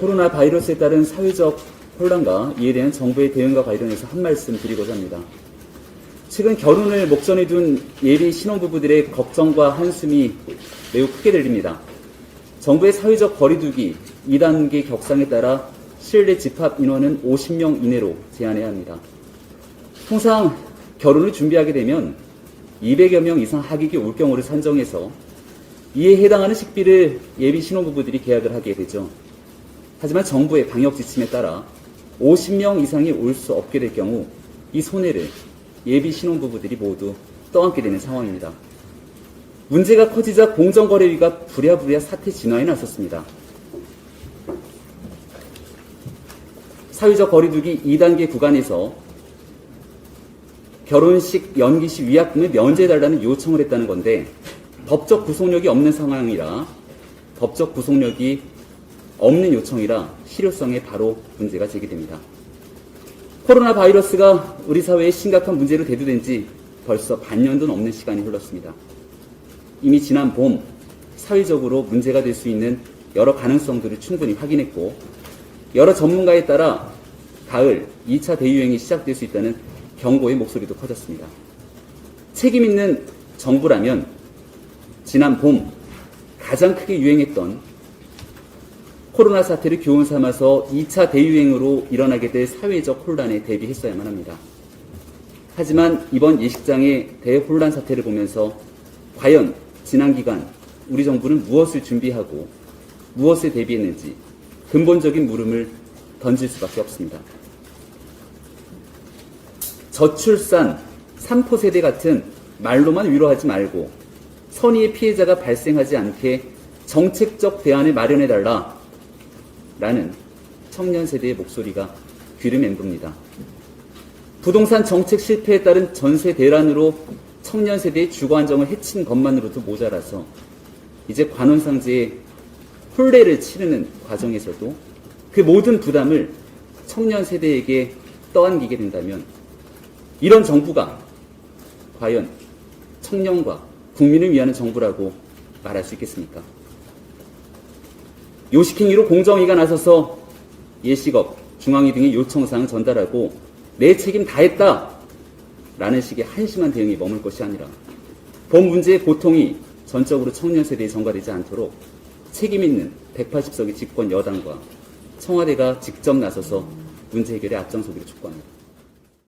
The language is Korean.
코로나 바이러스에 따른 사회적 혼란과 이에 대한 정부의 대응과 관련해서 한 말씀 드리고자 합니다. 최근 결혼을 목전에 둔 예비 신혼부부들의 걱정과 한숨이 매우 크게 들립니다. 정부의 사회적 거리두기 2단계 격상에 따라 실내 집합 인원은 50명 이내로 제한해야 합니다. 통상 결혼을 준비하게 되면 200여 명 이상 하객이 올 경우를 산정해서 이에 해당하는 식비를 예비 신혼부부들이 계약을 하게 되죠. 하지만 정부의 방역 지침에 따라 50명 이상이 올 수 없게 될 경우 이 손해를 예비 신혼부부들이 모두 떠안게 되는 상황입니다. 문제가 커지자 공정거래위가 부랴부랴 사태 진화에 나섰습니다. 사회적 거리두기 2단계 구간에서 결혼식 연기 시 위약금을 면제해달라는 요청을 했다는 건데 법적 구속력이 없는 상황이라 법적 구속력이 없는 요청이라 실효성에 바로 문제가 제기됩니다. 코로나 바이러스가 우리 사회에 심각한 문제로 대두된 지 벌써 반년도 넘는 시간이 흘렀습니다. 이미 지난 봄 사회적으로 문제가 될 수 있는 여러 가능성들을 충분히 확인했고 여러 전문가에 따라 가을 2차 대유행이 시작될 수 있다는 경고의 목소리도 커졌습니다. 책임 있는 정부라면 지난 봄 가장 크게 유행했던 코로나 사태를 교훈 삼아서 2차 대유행으로 일어나게 될 사회적 혼란에 대비했어야만 합니다. 하지만 이번 예식장의 대혼란 사태를 보면서 과연 지난 기간 우리 정부는 무엇을 준비하고 무엇에 대비했는지 근본적인 물음을 던질 수밖에 없습니다. 저출산, 3포 세대 같은 말로만 위로하지 말고 선의의 피해자가 발생하지 않게 정책적 대안을 마련해달라 라는 청년 세대의 목소리가 귀를 맴돕니다. 부동산 정책 실패에 따른 전세 대란으로 청년 세대의 주거 안정을 해친 것만으로도 모자라서 이제 관혼상제의 혼례를 치르는 과정에서도 그 모든 부담을 청년 세대에게 떠안기게 된다면 이런 정부가 과연 청년과 국민을 위하는 정부라고 말할 수 있겠습니까? 요식행위로 공정위가 나서서 예식업, 중앙위 등의 요청사항을 전달하고 내 책임 다했다 라는 식의 한심한 대응이 머물 것이 아니라 본 문제의 고통이 전적으로 청년 세대에 전가되지 않도록 책임 있는 180석의 집권 여당과 청와대가 직접 나서서 문제 해결에 앞장서기를 촉구합니다.